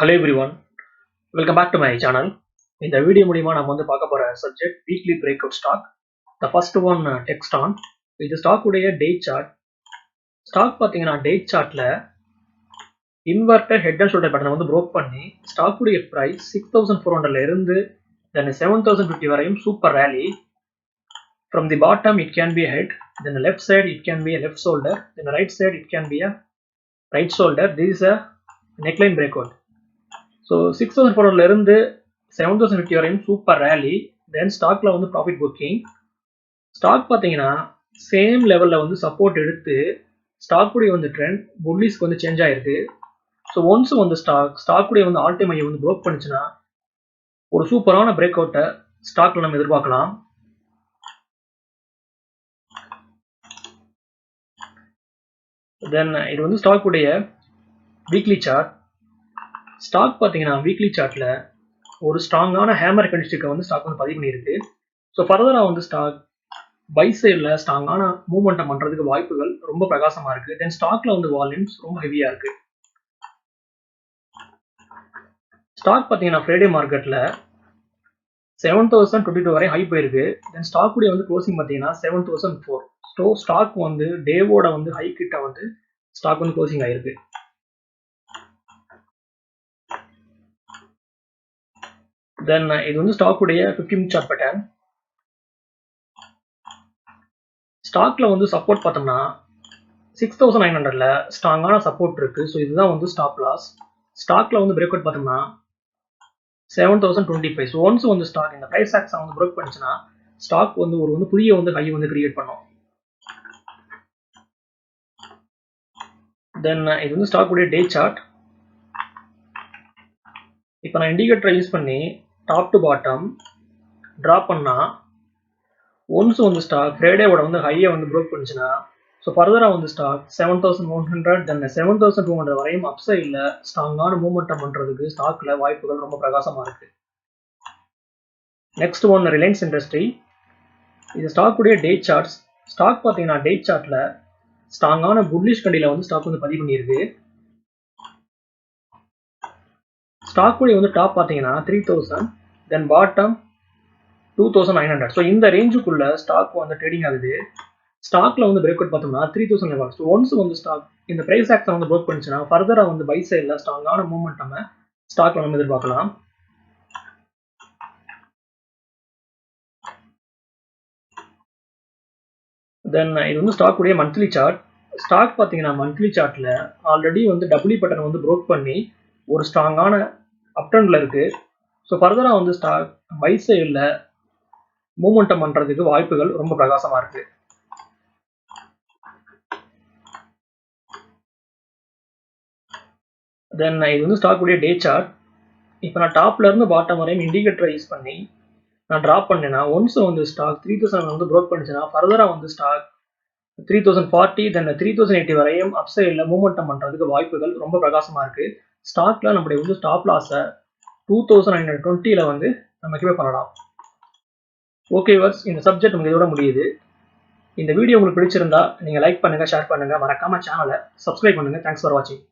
Hello everyone, welcome back to my channel. In the video மூலியமா நம்ம வந்து பார்க்க போற subject weekly breakout stock. The first one text on. இது stock உடைய day chart. Stock பாத்தீங்கன்னா day chartல inverted head and shoulder pattern வந்து broke பண்ணி stock உடைய price 6400 ல இருந்து then 7050 வரையும் super rally. From the bottom it can be a head, then the left side it can be a left shoulder, then the right side it can be a right shoulder. This is a neckline breakout. So 6400 ல இருந்து 7050 வரையும் super rally. தென் ஸ்டாக்ல வந்து profit booking. Stock பார்த்தீங்கன்னா same லெவல்ல வந்து support எடுத்து stock உடைய வந்து ட்ரெண்ட் புல்லிஸ்க்கு வந்து சேஞ்ச் ஆயிருக்கு. ஸோ ஒன்ஸ் வந்து ஸ்டாக் உடைய வந்து ஆல் டைம் ஐயை வந்து ப்ரோக் பண்ணுச்சுன்னா ஒரு சூப்பரான பிரேக் அவுட்டை ஸ்டாக்ல நம்ம எதிர்பார்க்கலாம். தென் இது வந்து ஸ்டாக் உடைய வீக்லி சார்ட். ஸ்டாக் பார்த்தீங்கன்னா வீக்லி சார்ட்ல ஒரு ஸ்ட்ராங்கான ஹேமர் கண்டிஸ்டிக்கை வந்து ஸ்டாக் வந்து பதிவு பண்ணியிருக்கு. ஸோ ஃபர்தராக வந்து ஸ்டாக் பை சைடில் ஸ்ட்ராங்கான மூவ்மெண்ட்டை பண்ணுறதுக்கு வாய்ப்புகள் ரொம்ப பிரகாசமாக இருக்குது. தென் ஸ்டாக்ல வந்து வால்யூம்ஸ் ரொம்ப ஹெவியாக இருக்குது. ஸ்டாக் பார்த்தீங்கன்னா ஃப்ரைடே மார்க்கெட்டில் 7022 வரை ஹை போயிருக்கு. தென் ஸ்டாக் உடைய வந்து க்ளோசிங் பார்த்தீங்கன்னா 7004. ஸோ ஸ்டாக் வந்து டேவோட வந்து ஹை கிட்ட வந்து ஸ்டாக் வந்து க்ளோசிங் ஆயிருக்கு. தென் இது வந்து ஸ்டாக் உடைய 15 சார்ட் பேட்டர்ன். ஸ்டாக்ல வந்து சப்போர்ட் பார்த்தோம்னா 6900ல ஸ்ட்ராங்கான சப்போர்ட் இருக்கு. ஸோ இதுதான் வந்து ஸ்டாப் லாஸ். ஸ்டாக்ல வந்து பிரேக் அவுட் பார்த்தோம்னா 7025. ஸோ ஒன்ஸ் வந்து ஸ்டாக் இந்த பிரைஸ் ஆக்ஷன் வந்து பிரேக் பண்ணுச்சுன்னா ஸ்டாக் வந்து ஒரு வந்து புதிய வந்து ஹை வந்து கிரியேட் பண்ணும். தென் இது வந்து ஸ்டாக் உடைய டே சார்ட். இப்போ நான் இண்டிகேட்டரை யூஸ் பண்ணி டாப் டு பாட்டம் ட்ரா பண்ணா ஒன்ஸ் வந்து ஸ்டாக் ஃப்ரைடேவோட வந்து ஹையை வந்து ப்ரோக் பண்ணுச்சுன்னா ஸோ ஃபர்தராக வந்து ஸ்டாக் 7100 தென் 7200 வரையும் அப்சைடில் ஸ்ட்ராங்கான மூவ்மெண்ட்டம் பண்ணுறதுக்கு ஸ்டாக்ல வாய்ப்புகள் ரொம்ப பிரகாசமாக இருக்கு. Next one Reliance industry. இது ஸ்டாக் உடைய டே சார்ட்ஸ். ஸ்டாக் பார்த்தீங்கன்னா டே சார்ட்ல ஸ்ட்ராங்கான புல்லிஷ் கண்டியில் வந்து ஸ்டாக் வந்து பதிவு பண்ணியிருக்கு. ஸ்டாக் உடைய வந்து டாப் பார்த்தீங்கன்னா 3000 தென் பாட்டம் 2900. ஸோ இந்த ரேஞ்சுக்குள்ள ஸ்டாக் வந்து ட்ரேடிங் ஆகுது. ஸ்டாக்ல வந்து பிரேக் அவுட் பார்த்தோம்னா 3000 லெவல். ஸோ ஒன்ஸ் வந்து ஸ்டாக் இந்த பிரைஸ் ஆக்ஷன் வந்து ப்ரோக் பண்ணுச்சுன்னா ஃபர்தரா வந்து பை சைடில் ஸ்ட்ராங்கான மூவ்மெண்ட் நம்ம ஸ்டாக்ல நம்ம எதிர்பார்க்கலாம். தென் இது வந்து ஸ்டாக் உடைய மந்த்லி சார்ட். ஸ்டாக் பார்த்தீங்கன்னா மந்த்லி சார்ட்ல ஆல்ரெடி வந்து டபிள்யூ பட்டன் வந்து ப்ரோக் பண்ணி ஒரு ஸ்ட்ராங்கான அப் ட்ரெண்ட்ல இருக்கு. ஸோ ஃபர்தரா வந்து ஸ்டாக் பை சைடில் மூவ்மெண்டம் பண்றதுக்கு வாய்ப்புகள் ரொம்ப பிரகாசமா இருக்கு. தென் இது வந்து ஸ்டாக் உடைய டே சார்ட். இப்போ நான் டாப்ல இருந்து பாட்டம் வரையும் இண்டிகேட்டரை யூஸ் பண்ணி நான் ட்ராப் பண்ணேன்னா ஒன்ஸ் வந்து ஸ்டாக் 3000 வந்து ப்ரோக் பண்ணுச்சுன்னா ஃபர்தரா வந்து ஸ்டாக் 3040 தென் 3080 வரையும் அப்சைடில் மூவ்மெண்டம் பண்றதுக்கு வாய்ப்புகள் ரொம்ப பிரகாசமா இருக்கு. ஸ்டாக்ல நம்முடைய வந்து ஸ்டாப் லாஸை 2920ல வந்து நம்ம கிவ் பண்ணலாம். ஓகே வர்ஸ், இந்த சப்ஜெக்ட் நமக்கு இதோட முடியுது. இந்த வீடியோ உங்களுக்கு பிடிச்சிருந்தா நீங்க லைக் பண்ணுங்க, ஷேர் பண்ணுங்க, மறக்காம சேனலை சப்ஸ்கிரைப் பண்ணுங்க. தேங்க்ஸ் ஃபார் வாட்சிங்.